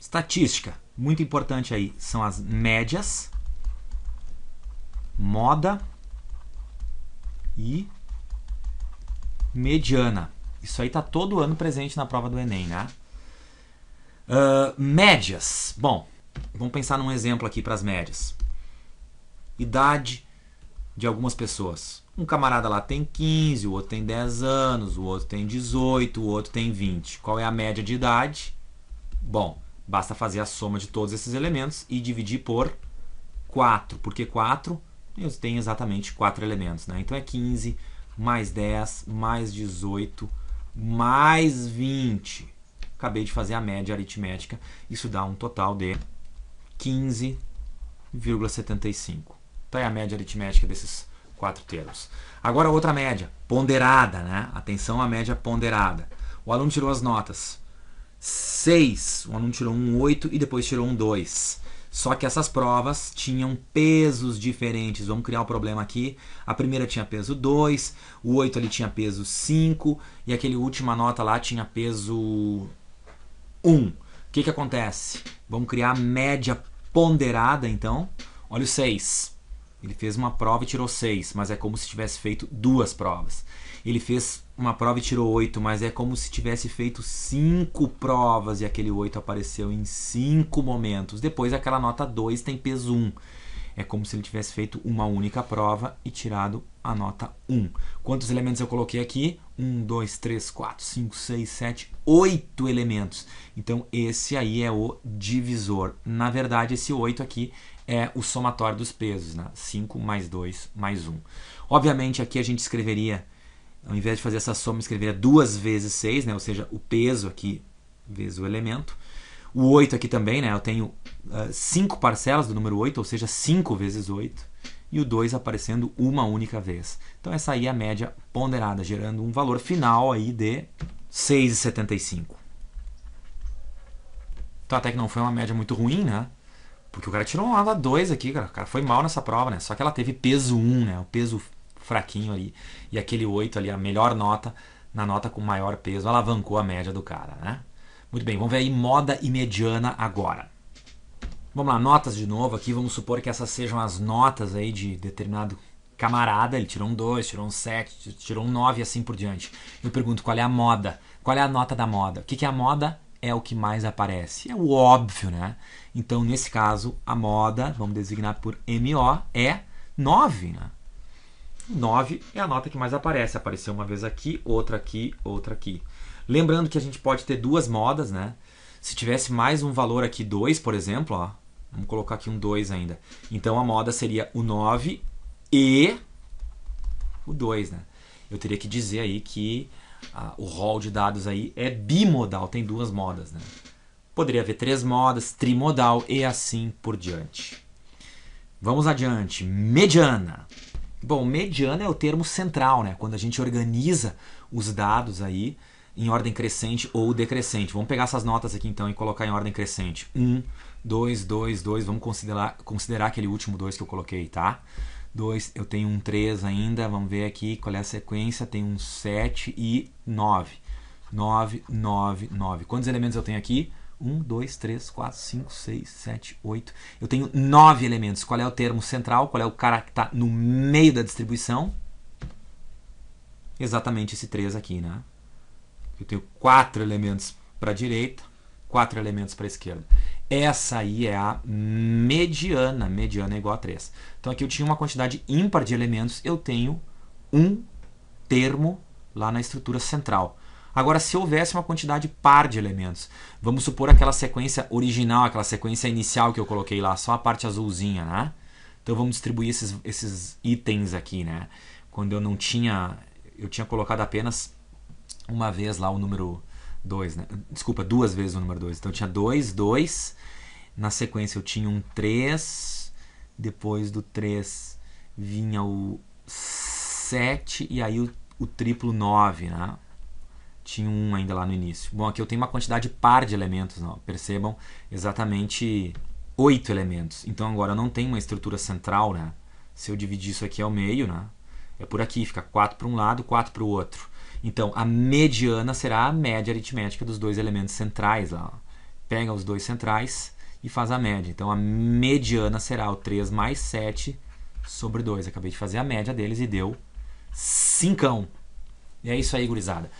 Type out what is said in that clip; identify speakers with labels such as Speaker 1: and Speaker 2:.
Speaker 1: Estatística, muito importante aí, são as médias, moda e mediana. Isso aí tá todo ano presente na prova do Enem, né? Médias. Bom, vamos pensar num exemplo aqui para as médias. Idade de algumas pessoas. Um camarada lá tem 15, o outro tem 10 anos, o outro tem 18, o outro tem 20. Qual é a média de idade? Bom, basta fazer a soma de todos esses elementos e dividir por 4. Por que 4? Eu tenho exatamente 4 elementos, né? Então é 15 mais 10 mais 18 mais 20. Acabei de fazer a média aritmética. Isso dá um total de 15,75. Então é a média aritmética desses 4 termos. Agora outra média, ponderada, né? Atenção à média ponderada. O aluno tirou as notas 6, o aluno tirou um 8 e depois tirou um 2. Só que essas provas tinham pesos diferentes. Vamos criar um problema aqui. A primeira tinha peso 2, o 8 ali tinha peso 5 e aquele última nota lá tinha peso 1. O que acontece? Vamos criar a média ponderada então. Olha o 6. Ele fez uma prova e tirou 6, mas é como se tivesse feito 2 provas. Ele fez uma prova e tirou 8, mas é como se tivesse feito 5 provas e aquele 8 apareceu em 5 momentos. Depois aquela nota 2 tem peso 1. É como se ele tivesse feito uma única prova e tirado a nota 1. Quantos elementos eu coloquei aqui? 1, 2, 3, 4, 5, 6, 7, 8 elementos. Então esse aí é o divisor. Na verdade esse 8 aqui é o somatório dos pesos, né? 5 mais 2 mais 1. Obviamente aqui a gente escreveria, ao invés de fazer essa soma, escreveria 2 vezes 6, né? Ou seja, o peso aqui vezes o elemento. O 8 aqui também, né? Eu tenho 5 parcelas do número 8, ou seja, 5 vezes 8. E o 2 aparecendo uma única vez. Então essa aí é a média ponderada, gerando um valor final aí de 6,75. Então até que não foi uma média muito ruim, né? Porque o cara tirou uma nota 2 aqui, cara. O cara foi mal nessa prova, né? Só que ela teve peso 1, né? O peso fraquinho ali. E aquele 8 ali, a melhor nota, na nota com maior peso, alavancou a média do cara, né? Muito bem, vamos ver aí moda e mediana agora. Vamos lá, notas de novo aqui. Vamos supor que essas sejam as notas aí de determinado camarada. Ele tirou um 2, tirou um 7, tirou um 9 e assim por diante. Eu pergunto qual é a moda? Qual é a nota da moda? O que é a moda? É o que mais aparece. É o óbvio, né? Então, nesse caso, a moda, vamos designar por MO, é 9, né? 9 é a nota que mais aparece. Apareceu uma vez aqui, outra aqui, outra aqui. Lembrando que a gente pode ter duas modas, né? Se tivesse mais um valor aqui, 2, por exemplo, ó, vamos colocar aqui um 2 ainda. Então, a moda seria o 9 e o 2, né? Eu teria que dizer aí que o rol de dados aí é bimodal, tem duas modas, né? Poderia haver 3 modas, trimodal e assim por diante. Vamos adiante. Mediana. Bom, mediana é o termo central, né? Quando a gente organiza os dados aí em ordem crescente ou decrescente. Vamos pegar essas notas aqui então e colocar em ordem crescente. 1, 2, 2, 2. Vamos considerar aquele último 2 que eu coloquei, tá? 2, eu tenho um 3 ainda, vamos ver aqui qual é a sequência, tem um 7 e 9. 9, 9, 9. Quantos elementos eu tenho aqui? 1, 2, 3, 4, 5, 6, 7, 8. Eu tenho 9 elementos. Qual é o termo central? Qual é o cara que está no meio da distribuição? Exatamente esse 3 aqui, né? Eu tenho 4 elementos para a direita, 4 elementos para a esquerda. Essa aí é a mediana. Mediana é igual a 3. Então aqui eu tinha uma quantidade ímpar de elementos, eu tenho um termo lá na estrutura central. Agora, se houvesse uma quantidade par de elementos, vamos supor aquela sequência original, aquela sequência inicial que eu coloquei lá, só a parte azulzinha, né? Então vamos distribuir esses itens aqui, né? Quando eu não tinha, eu tinha colocado apenas uma vez lá o número 2, né? Desculpa, 2 vezes o número 2. Então eu tinha 2, 2. Na sequência eu tinha um 3. Depois do 3 vinha o 7. E aí o triplo 9, né? Tinha um ainda lá no início. Bom, aqui eu tenho uma quantidade par de elementos, não? Percebam, exatamente 8 elementos. Então agora eu não tenho uma estrutura central, né? Se eu dividir isso aqui ao meio, né? É por aqui, fica 4 para um lado, 4 para o outro. Então, a mediana será a média aritmética dos dois elementos centrais lá. pega os dois centrais e faz a média. Então a mediana será o 3 mais 7 sobre 2. Acabei de fazer a média deles e deu 5. E é isso aí, gurizada.